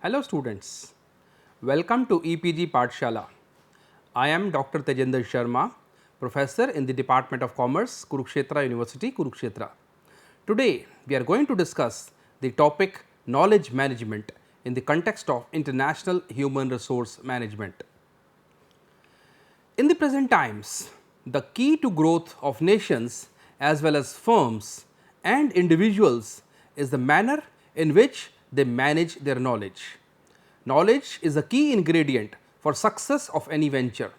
Hello students, welcome to EPG Pathshala. I am Dr. Tejendra Sharma, Professor in the Department of Commerce, Kurukshetra University, Kurukshetra. Today we are going to discuss the topic knowledge management in the context of international human resource management. In the present times, the key to growth of nations as well as firms and individuals is the manner in which they manage their knowledge. Knowledge is a key ingredient for success of any venture.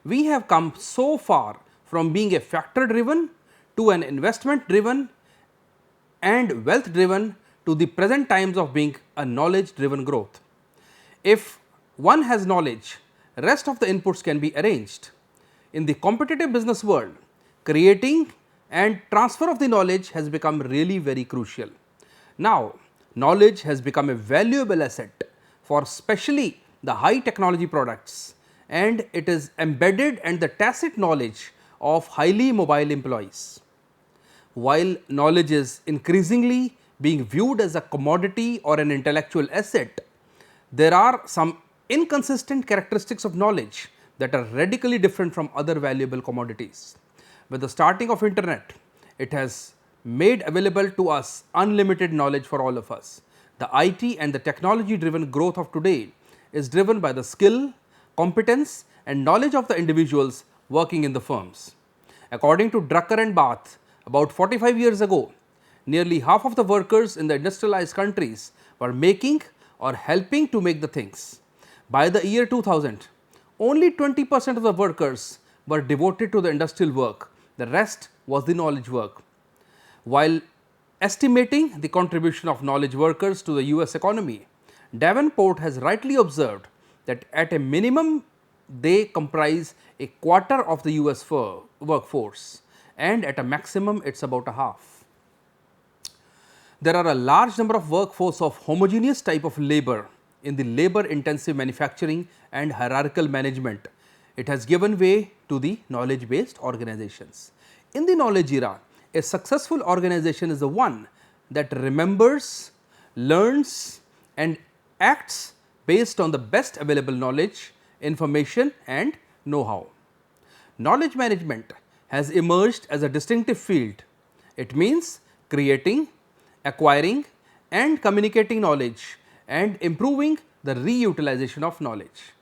We have come so far from being a factor driven to an investment driven and wealth driven to the present times of being a knowledge driven growth. If one has knowledge, rest of the inputs can be arranged. In the competitive business world, creating and transfer of the knowledge has become really very crucial. Now, knowledge has become a valuable asset for especially the high technology products, and it is embedded and the tacit knowledge of highly mobile employees. While knowledge is increasingly being viewed as a commodity or an intellectual asset, there are some inconsistent characteristics of knowledge that are radically different from other valuable commodities. With the starting of internet, it has made available to us unlimited knowledge for all of us. The IT and the technology driven growth of today is driven by the skill, competence and knowledge of the individuals working in the firms. According to Drucker and Bath, about 45 years ago, nearly half of the workers in the industrialized countries were making or helping to make the things. By the year 2000, only 20% of the workers were devoted to the industrial work, the rest was the knowledge work. While estimating the contribution of knowledge workers to the US economy, Davenport has rightly observed that at a minimum they comprise a quarter of the US workforce, and at a maximum it is about a half. There are a large number of workforce of homogeneous type of labor in the labor intensive manufacturing and hierarchical management. It has given way to the knowledge based organizations. In the knowledge era, a successful organization is the one that remembers, learns and acts based on the best available knowledge, information and know-how. Knowledge management has emerged as a distinctive field. It means creating, acquiring and communicating knowledge and improving the reutilization of knowledge.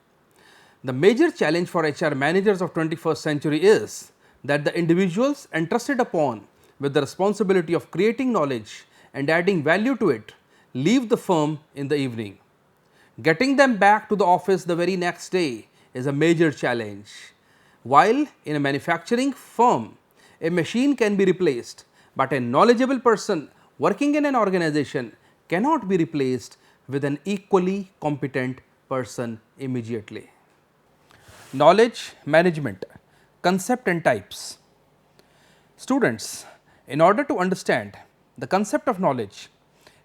The major challenge for HR managers of 21st century is that the individuals entrusted upon with the responsibility of creating knowledge and adding value to it leave the firm in the evening. Getting them back to the office the very next day is a major challenge. While in a manufacturing firm, a machine can be replaced, but a knowledgeable person working in an organization cannot be replaced with an equally competent person immediately. Knowledge management, concept and types. Students, in order to understand the concept of knowledge,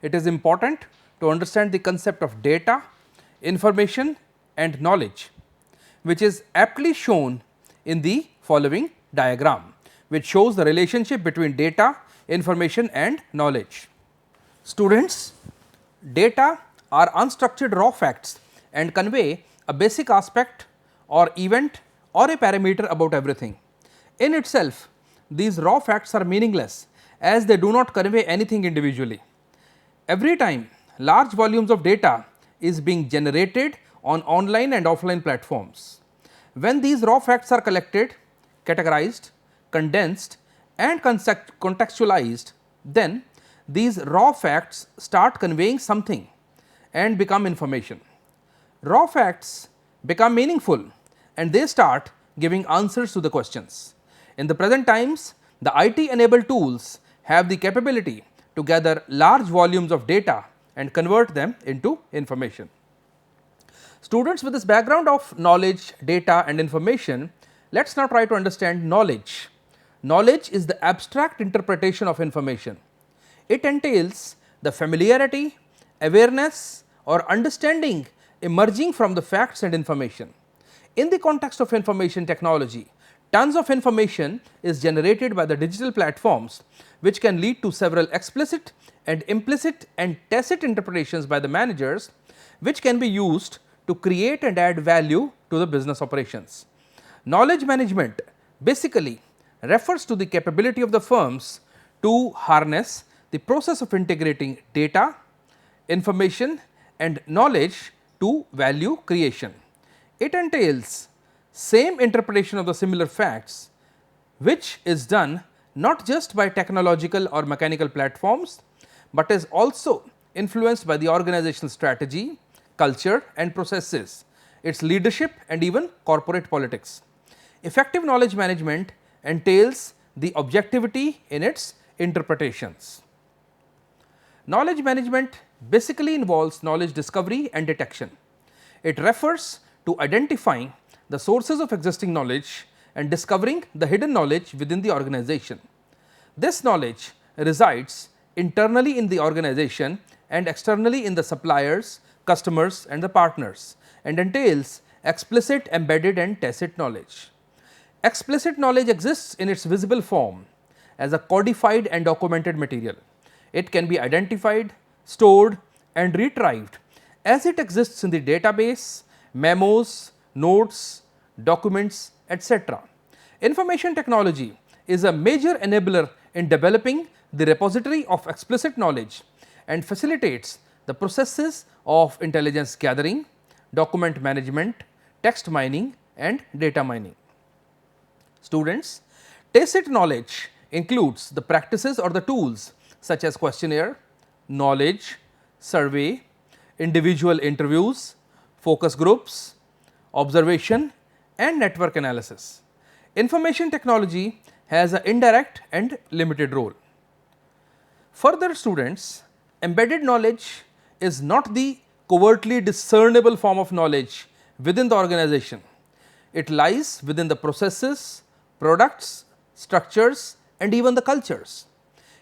it is important to understand the concept of data, information and knowledge, which is aptly shown in the following diagram, which shows the relationship between data, information and knowledge. Students, data are unstructured raw facts and convey a basic aspect or event or a parameter about everything. In itself, these raw facts are meaningless as they do not convey anything individually. Every time large volumes of data is being generated on online and offline platforms. When these raw facts are collected, categorized, condensed and contextualized, then these raw facts start conveying something and become information. Raw facts become meaningful and they start giving answers to the questions. In the present times, the IT enabled tools have the capability to gather large volumes of data and convert them into information. Students, with this background of knowledge, data and information, let us now try to understand knowledge. Knowledge is the abstract interpretation of information. It entails the familiarity, awareness or understanding emerging from the facts and information. In the context of information technology, Tons of information is generated by the digital platforms, which can lead to several explicit and implicit and tacit interpretations by the managers, which can be used to create and add value to the business operations. Knowledge management basically refers to the capability of the firms to harness the process of integrating data, information and knowledge to value creation. It entails same interpretation of the similar facts, which is done not just by technological or mechanical platforms, but is also influenced by the organizational strategy, culture and processes, its leadership and even corporate politics. Effective knowledge management entails the objectivity in its interpretations. Knowledge management basically involves knowledge discovery and detection. It refers to identifying the sources of existing knowledge and discovering the hidden knowledge within the organization. This knowledge resides internally in the organization and externally in the suppliers, customers and the partners, and entails explicit, embedded and tacit knowledge. Explicit knowledge exists in its visible form as a codified and documented material. It can be identified, stored and retrieved as it exists in the database, memos, notes, documents, etc. Information technology is a major enabler in developing the repository of explicit knowledge and facilitates the processes of intelligence gathering, document management, text mining and data mining. Students, tacit knowledge includes the practices or the tools such as questionnaire, knowledge, survey, individual interviews, focus groups, observation and network analysis. Information technology has an indirect and limited role. Further, students, embedded knowledge is not the covertly discernible form of knowledge within the organization. It lies within the processes, products, structures and even the cultures.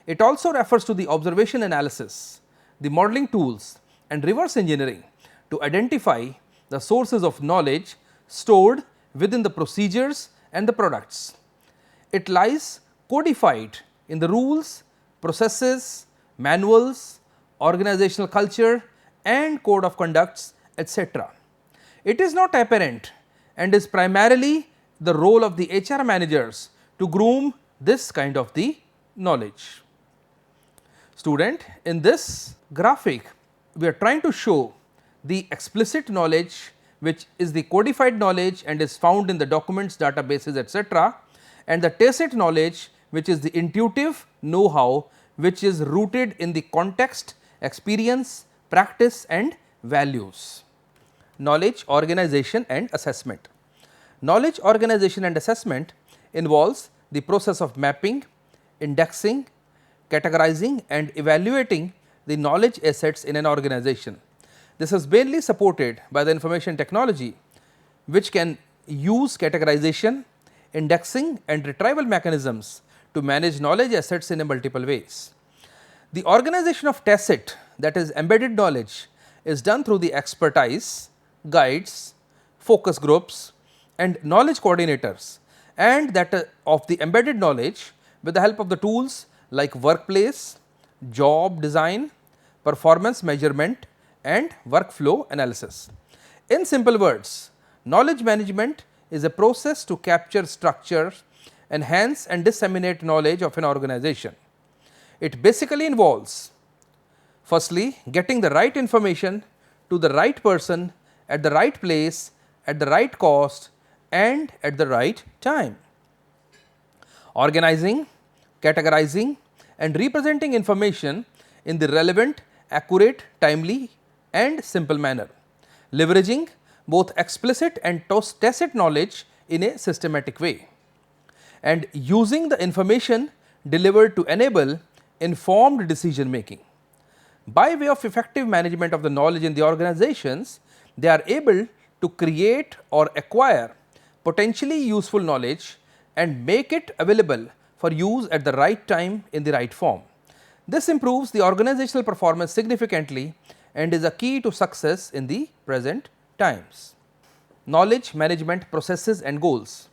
It also refers to the observation analysis, the modeling tools and reverse engineering to identify the sources of knowledge stored within the procedures and the products. It lies codified in the rules, processes, manuals, organizational culture and code of conducts, etc. It is not apparent and is primarily the role of the HR managers to groom this kind of the knowledge. Student, in this graphic we are trying to show the explicit knowledge, which is the codified knowledge and is found in the documents, databases, etc., and the tacit knowledge, which is the intuitive know-how, which is rooted in the context, experience, practice and values. Knowledge organization and assessment. Knowledge organization and assessment involves the process of mapping, indexing, categorizing and evaluating the knowledge assets in an organization. This is mainly supported by the information technology, which can use categorization, indexing and retrieval mechanisms to manage knowledge assets in a multiple ways. The organization of tacit, that is embedded knowledge, is done through the expertise, guides, focus groups and knowledge coordinators, and that of the embedded knowledge with the help of the tools like workplace, job design, performance measurement and workflow analysis. In simple words, knowledge management is a process to capture, structure, enhance and disseminate knowledge of an organization. It basically involves firstly getting the right information to the right person at the right place, at the right cost and at the right time. Organizing, categorizing and representing information in the relevant, accurate, timely and simple manner, leveraging both explicit and tacit knowledge in a systematic way, and using the information delivered to enable informed decision making. By way of effective management of the knowledge in the organizations, they are able to create or acquire potentially useful knowledge and make it available for use at the right time in the right form. This improves the organizational performance significantly and is a key to success in the present times. Knowledge management processes and goals.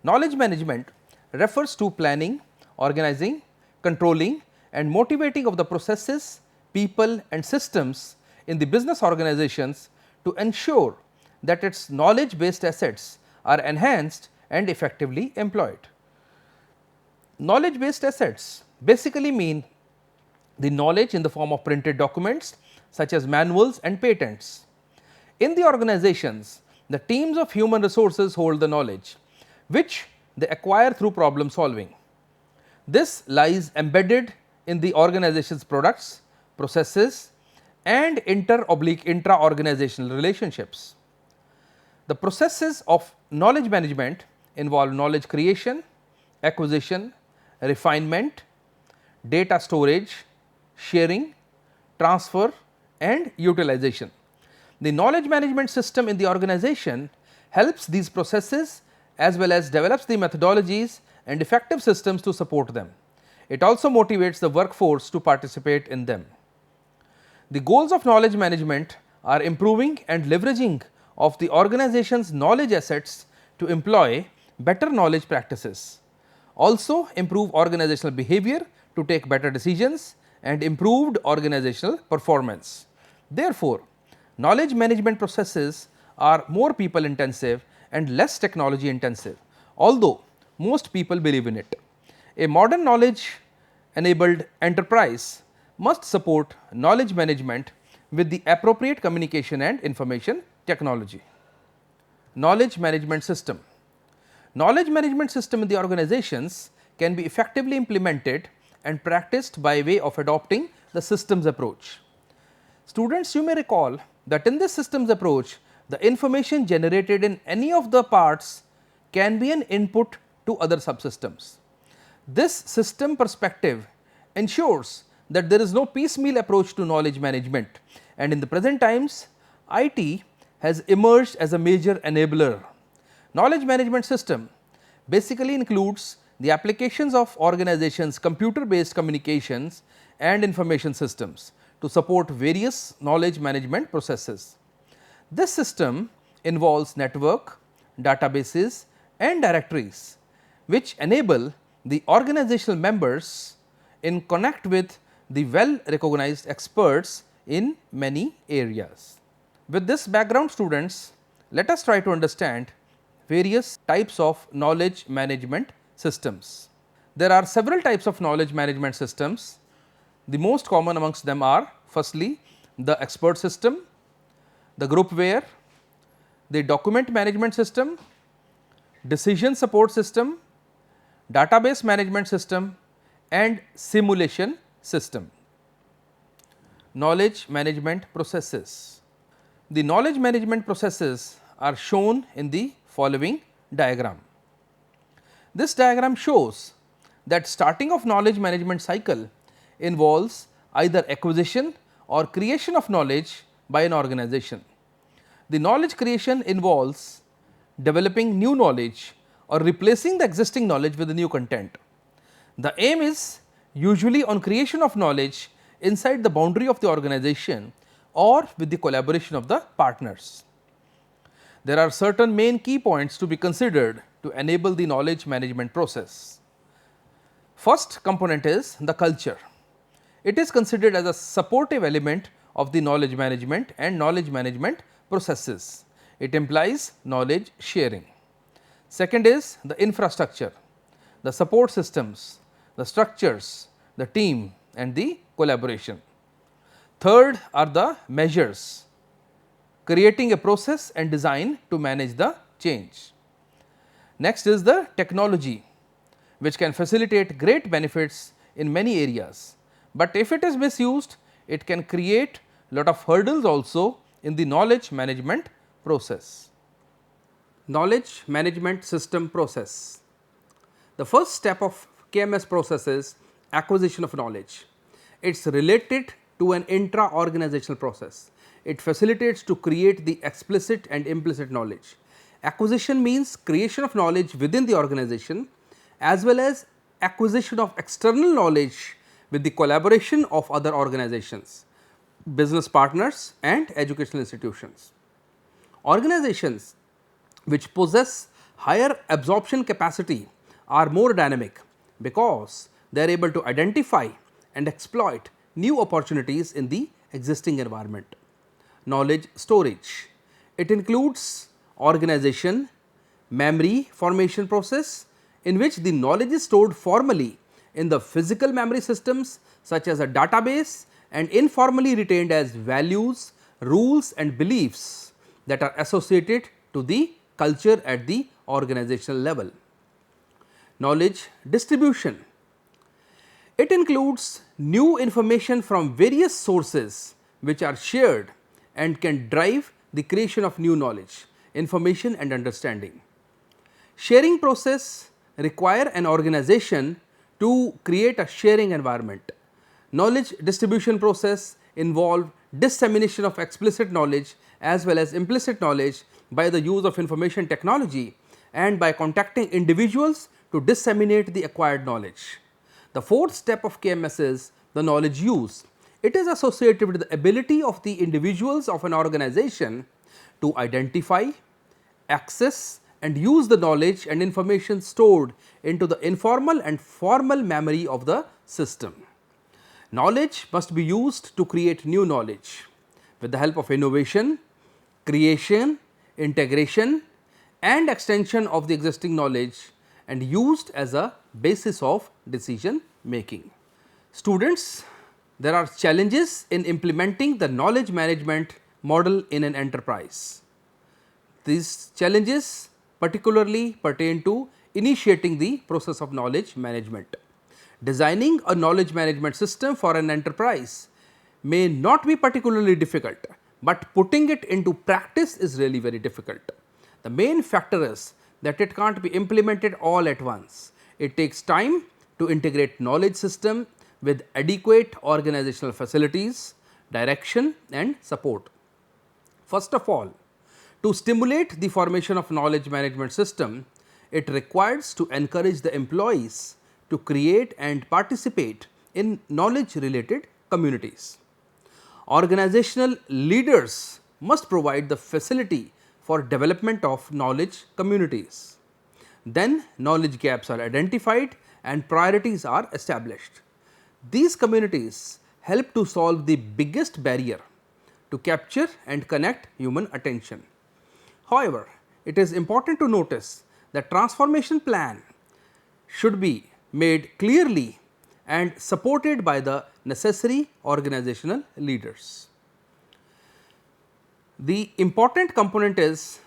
Knowledge management refers to planning, organizing, controlling and motivating of the processes, people and systems in the business organizations to ensure that its knowledge based assets are enhanced and effectively employed. Knowledge based assets basically mean the knowledge in the form of printed documents such as manuals and patents. In the organizations, the teams of human resources hold the knowledge which they acquire through problem solving. This lies embedded in the organization's products, processes and intra-organizational relationships. The processes of knowledge management involve knowledge creation, acquisition, refinement, data storage, sharing, transfer and utilization. The knowledge management system in the organization helps these processes as well as develops the methodologies and effective systems to support them. It also motivates the workforce to participate in them. The goals of knowledge management are improving and leveraging of the organization's knowledge assets to employ better knowledge practices, also improve organizational behavior to take better decisions and improved organizational performance. Therefore, knowledge management processes are more people intensive and less technology intensive, although most people believe in it. A modern knowledge enabled enterprise must support knowledge management with the appropriate communication and information technology. Knowledge management system. Knowledge management system in the organizations can be effectively implemented and practiced by way of adopting the systems approach. Students, you may recall that in this systems approach, the information generated in any of the parts can be an input to other subsystems. This system perspective ensures that there is no piecemeal approach to knowledge management, and in the present times IT has emerged as a major enabler. Knowledge management system basically includes the applications of organizations computer based communications and information systems to support various knowledge management processes. This system involves network, databases and directories which enable the organizational members in connect with the well recognized experts in many areas. With this background, students, let us try to understand various types of knowledge management systems. There are several types of knowledge management systems. The most common amongst them are firstly the expert system, the groupware, the document management system, decision support system, database management system and simulation system. Knowledge management processes. The knowledge management processes are shown in the following diagram. This diagram shows that starting of knowledge management cycle involves either acquisition or creation of knowledge by an organization. The knowledge creation involves developing new knowledge or replacing the existing knowledge with the new content. The aim is usually on creation of knowledge inside the boundary of the organization or with the collaboration of the partners. There are certain main key points to be considered to enable the knowledge management process. First component is the culture. It is considered as a supportive element of the knowledge management and knowledge management processes. It implies knowledge sharing. Second is the infrastructure, the support systems, the structures, the team and the collaboration. Third are the measures, creating a process and design to manage the change. Next is the technology, which can facilitate great benefits in many areas, but if it is misused, it can create lot of hurdles also in the knowledge management process. Knowledge management system process. The first step of KMS process is acquisition of knowledge. It is related to an intra-organizational process. It facilitates to create the explicit and implicit knowledge. Acquisition means creation of knowledge within the organization as well as acquisition of external knowledge with the collaboration of other organizations, business partners and educational institutions. Organizations which possess higher absorption capacity are more dynamic because they are able to identify and exploit new opportunities in the existing environment. Knowledge storage. It includes organization, memory formation process in which the knowledge is stored formally in the physical memory systems such as a database and informally retained as values, rules and beliefs that are associated to the culture at the organizational level. Knowledge distribution. It includes new information from various sources which are shared and can drive the creation of new knowledge, information and understanding. Sharing process require an organization to create a sharing environment. Knowledge distribution process involve dissemination of explicit knowledge as well as implicit knowledge by the use of information technology and by contacting individuals to disseminate the acquired knowledge. The fourth step of KMS is the knowledge use. It is associated with the ability of the individuals of an organization to identify, access and use the knowledge and information stored into the informal and formal memory of the system. Knowledge must be used to create new knowledge with the help of innovation, creation, integration and extension of the existing knowledge and used as a basis of decision making. Students, there are challenges in implementing the knowledge management model in an enterprise. These challenges particularly pertain to initiating the process of knowledge management. Designing a knowledge management system for an enterprise may not be particularly difficult, but putting it into practice is really very difficult. The main factor is that it can't be implemented all at once. It takes time to integrate knowledge system with adequate organizational facilities, direction and support. First of all, to stimulate the formation of knowledge management system, it requires to encourage the employees to create and participate in knowledge related communities. Organizational leaders must provide the facility for development of knowledge communities. Then knowledge gaps are identified and priorities are established. These communities help to solve the biggest barrier to capture and connect human attention. However, it is important to notice that transformation plan should be made clearly and supported by the necessary organizational leaders. The important component is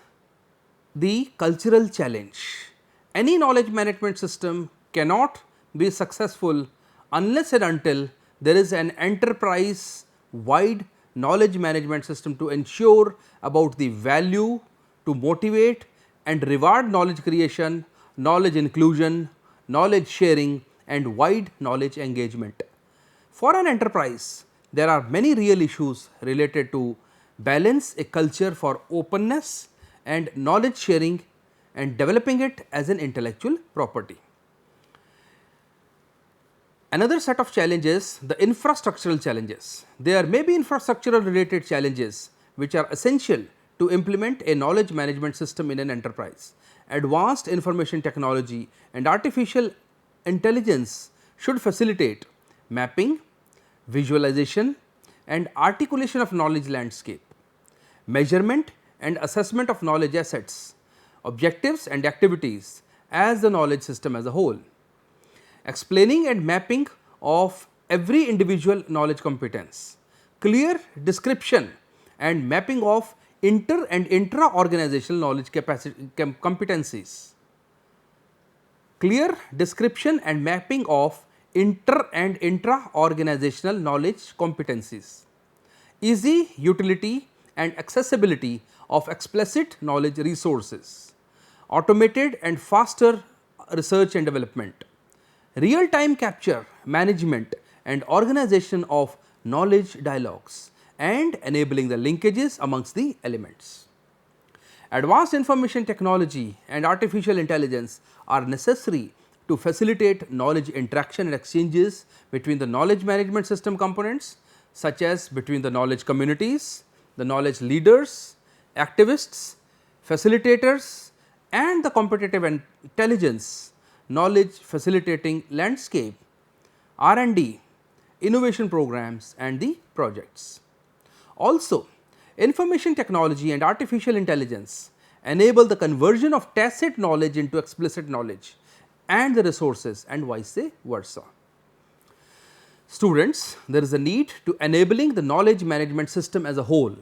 the cultural challenge. Any knowledge management system cannot be successful unless and until there is an enterprise wide knowledge management system to ensure about the value, to motivate and reward knowledge creation, knowledge inclusion, knowledge sharing and wide knowledge engagement. For an enterprise, there are many real issues related to balance a culture for openness and knowledge sharing and developing it as an intellectual property. Another set of challenges, the infrastructural challenges. There may be infrastructural related challenges which are essential to implement a knowledge management system in an enterprise. Advanced information technology and artificial intelligence should facilitate mapping, visualization and articulation of knowledge landscape, measurement and assessment of knowledge assets, objectives and activities as the knowledge system as a whole, explaining and mapping of every individual knowledge competence, clear description and mapping of inter and intra organizational knowledge competencies, clear description and mapping of inter and intra organizational knowledge competencies, easy utility and accessibility of explicit knowledge resources, automated and faster research and development, real time capture, management and organization of knowledge dialogues and enabling the linkages amongst the elements. Advanced information technology and artificial intelligence are necessary to facilitate knowledge interaction and exchanges between the knowledge management system components such as between the knowledge communities, the knowledge leaders, activists, facilitators and the competitive intelligence, knowledge facilitating landscape, R&D, innovation programs and the projects. Also, information technology and artificial intelligence enable the conversion of tacit knowledge into explicit knowledge and the resources and vice versa. Students, there is a need to enabling the knowledge management system as a whole.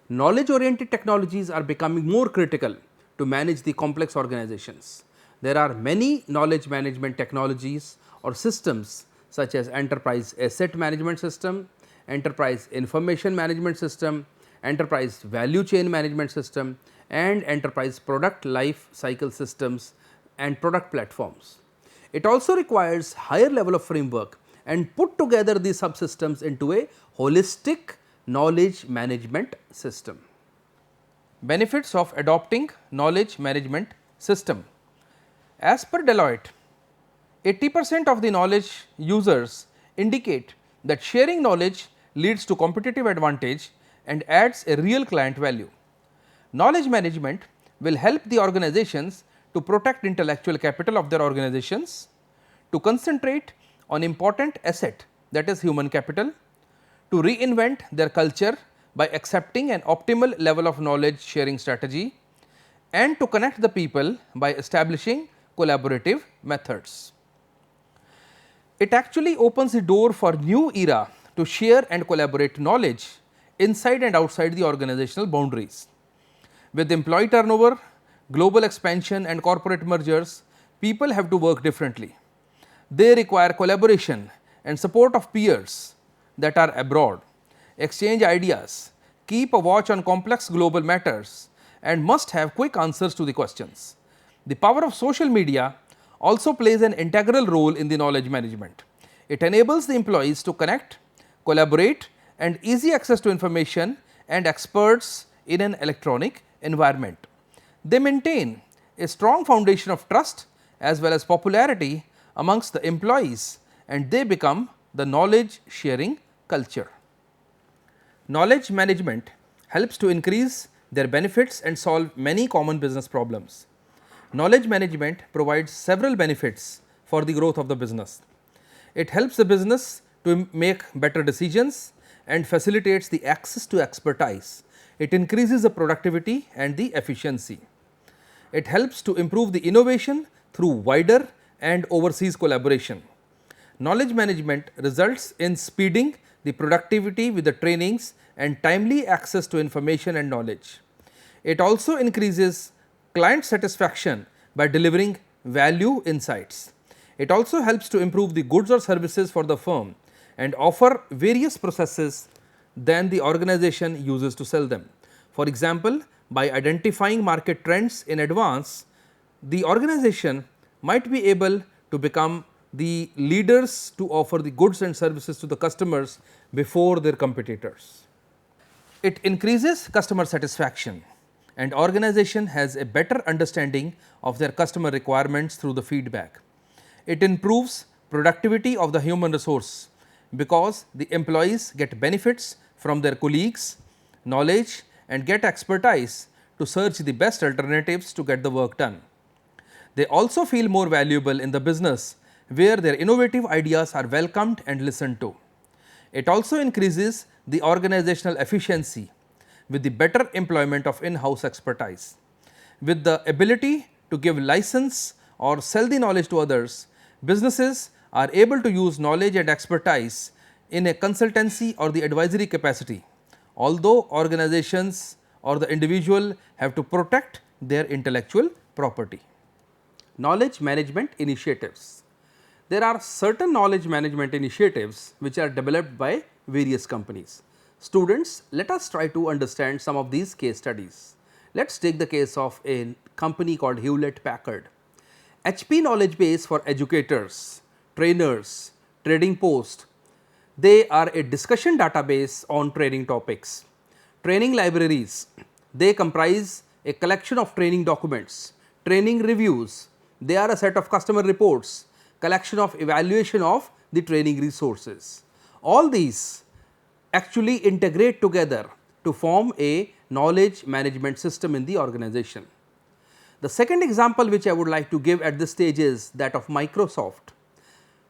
Knowledge oriented technologies are becoming more critical to manage the complex organizations. There are many knowledge management technologies or systems such as enterprise asset management system, enterprise information management system, enterprise value chain management system and enterprise product life cycle systems and product platforms. It also requires higher level of framework and put together these subsystems into a holistic knowledge management system. Benefits of adopting knowledge management system. As per Deloitte, 80% of the knowledge users indicate that sharing knowledge leads to competitive advantage and adds a real client value. Knowledge management will help the organizations to protect intellectual capital of their organizations, to concentrate on important asset, that is human capital, to reinvent their culture by accepting an optimal level of knowledge sharing strategy and to connect the people by establishing collaborative methods. It actually opens the door for new era to share and collaborate knowledge inside and outside the organizational boundaries. With employee turnover, global expansion and corporate mergers, people have to work differently. They require collaboration and support of peers that are abroad, exchange ideas, keep a watch on complex global matters and must have quick answers to the questions. The power of social media also plays an integral role in the knowledge management. It enables the employees to connect, collaborate and easy access to information and experts in an electronic environment. They maintain a strong foundation of trust as well as popularity amongst the employees and they become the knowledge sharing culture. Knowledge management helps to increase their benefits and solve many common business problems. Knowledge management provides several benefits for the growth of the business. It helps the business to make better decisions and facilitates the access to expertise. It increases the productivity and the efficiency. It helps to improve the innovation through wider and overseas collaboration. Knowledge management results in speeding the productivity with the trainings and timely access to information and knowledge. It also increases client satisfaction by delivering value insights. It also helps to improve the goods or services for the firm and offer various processes than the organization uses to sell them. For example, by identifying market trends in advance, the organization might be able to become the leaders to offer the goods and services to the customers before their competitors. It increases customer satisfaction and organization has a better understanding of their customer requirements through the feedback. It improves productivity of the human resource because the employees get benefits from their colleagues, knowledge and get expertise to search the best alternatives to get the work done. They also feel more valuable in the business where their innovative ideas are welcomed and listened to. It also increases the organizational efficiency with the better employment of in-house expertise. With the ability to give license or sell the knowledge to others, businesses are able to use knowledge and expertise in a consultancy or the advisory capacity, although organizations or the individual have to protect their intellectual property. Knowledge management initiatives. There are certain knowledge management initiatives which are developed by various companies. Students, let us try to understand some of these case studies. Let us take the case of a company called Hewlett Packard. HP Knowledge Base for educators, trainers, trading post, they are a discussion database on training topics. Training libraries, they comprise a collection of training documents, training reviews, they are a set of customer reports, collection of evaluation of the training resources. All these actually integrate together to form a knowledge management system in the organization. The second example which I would like to give at this stage is that of Microsoft.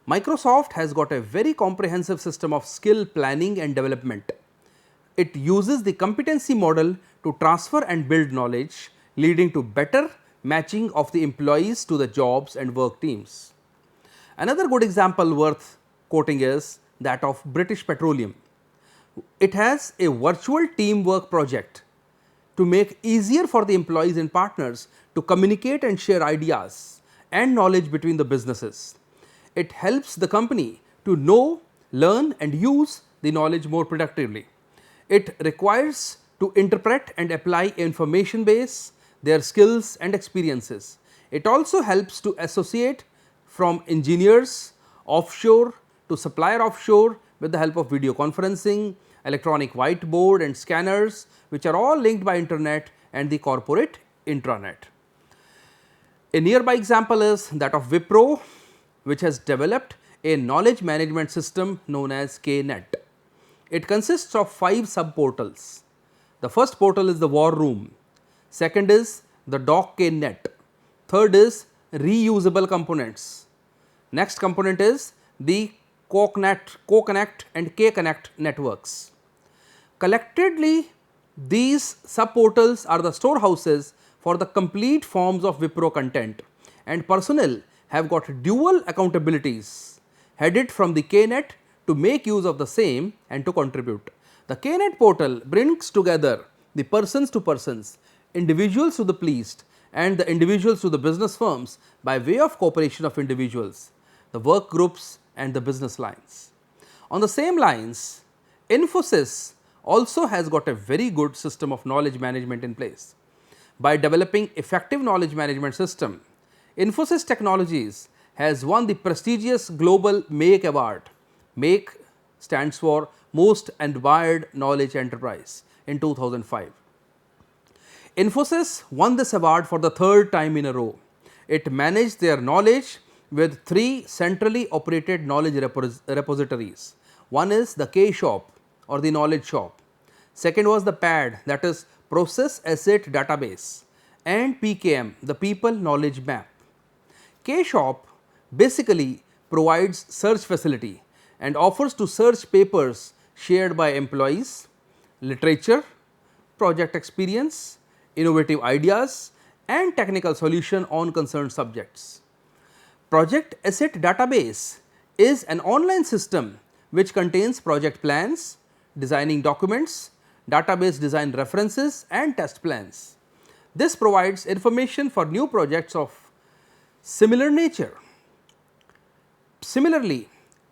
Microsoft has got a very comprehensive system of skill planning and development. It uses the competency model to transfer and build knowledge, leading to better matching of the employees to the jobs and work teams. Another good example worth quoting is that of British Petroleum. It has a virtual teamwork project to make easier for the employees and partners to communicate and share ideas and knowledge between the businesses. It helps the company to know, learn and use the knowledge more productively. It requires to interpret and apply information base, their skills and experiences. It also helps to associate from engineers offshore to supplier offshore with the help of video conferencing, electronic whiteboard and scanners, which are all linked by internet and the corporate intranet. A nearby example is that of Wipro, which has developed a knowledge management system known as KNet. It consists of 5 sub portals. The first portal is the war room, second is the doc KNet, third is reusable components, next component is the co-connect and K-connect networks. Collectively, these sub portals are the storehouses for the complete forms of Wipro content, and personnel have got dual accountabilities headed from the KNet to make use of the same and to contribute. The KNet portal brings together the persons to persons, individuals to the pleased and the individuals to the business firms by way of cooperation of individuals, the work groups and the business lines. On the same lines, Infosys also has got a very good system of knowledge management in place. By developing effective knowledge management system, Infosys Technologies has won the prestigious global MAKE award. MAKE stands for Most Admired Knowledge Enterprise in 2005. Infosys won this award for the 3rd time in a row. It managed their knowledge with 3 centrally operated knowledge repositories. One is the K shop or the knowledge shop. Second was the PAD, that is Process Asset Database, and PKM, the People Knowledge Map. K shop basically provides search facility and offers to search papers shared by employees, literature, project experience, innovative ideas and technical solution on concerned subjects. Project Asset Database is an online system which contains project plans, designing documents, database design references and test plans. This provides information for new projects of similar nature. Similarly,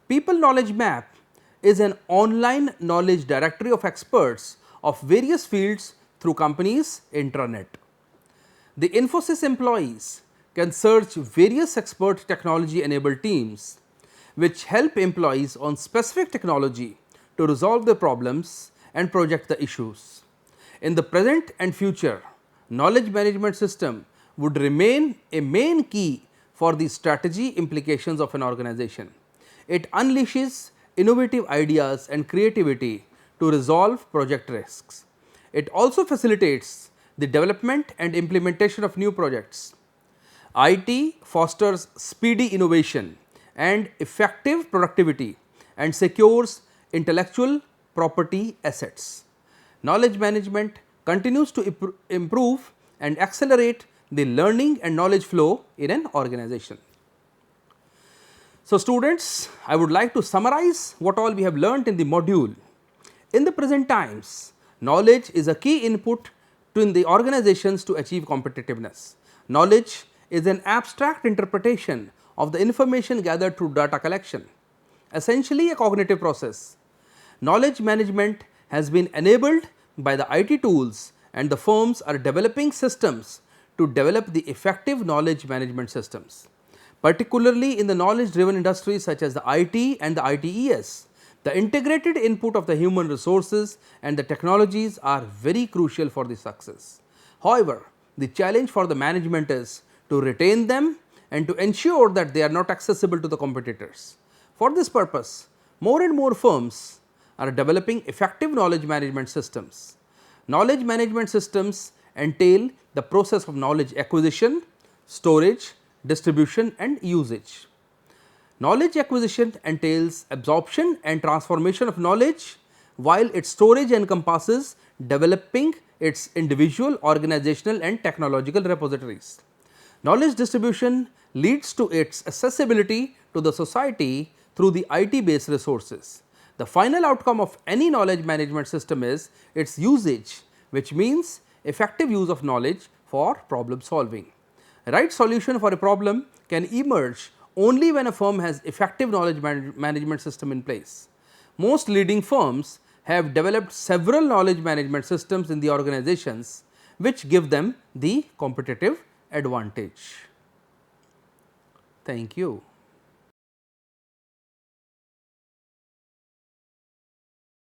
People Knowledge Map is an online knowledge directory of experts of various fields through companies' intranet. The Infosys employees can search various expert technology enabled teams which help employees on specific technology to resolve their problems and project the issues. In the present and future, knowledge management system would remain a main key for the strategy implications of an organization. It unleashes innovative ideas and creativity to resolve project risks. It also facilitates the development and implementation of new projects. IT fosters speedy innovation and effective productivity and secures intellectual property assets. Knowledge management continues to improve and accelerate the learning and knowledge flow in an organization. So, students, I would like to summarize what all we have learnt in the module. In the present times, knowledge is a key input in the organizations to achieve competitiveness. Knowledge is an abstract interpretation of the information gathered through data collection, essentially a cognitive process. Knowledge management has been enabled by the IT tools and the firms are developing systems to develop the effective knowledge management systems. Particularly in the knowledge driven industries such as the IT and the ITES, the integrated input of the human resources and the technologies are very crucial for the success. However, the challenge for the management is to retain them and to ensure that they are not accessible to the competitors. For this purpose, more and more firms are developing effective knowledge management systems. Knowledge management systems entail the process of knowledge acquisition, storage, distribution and usage. Knowledge acquisition entails absorption and transformation of knowledge, while its storage encompasses developing its individual, organizational and technological repositories. Knowledge distribution leads to its accessibility to the society through the IT based resources. The final outcome of any knowledge management system is its usage, which means effective use of knowledge for problem solving. A right solution for a problem can emerge only when a firm has effective knowledge management system in place. Most leading firms have developed several knowledge management systems in the organizations, which give them the competitive advantage. Thank you.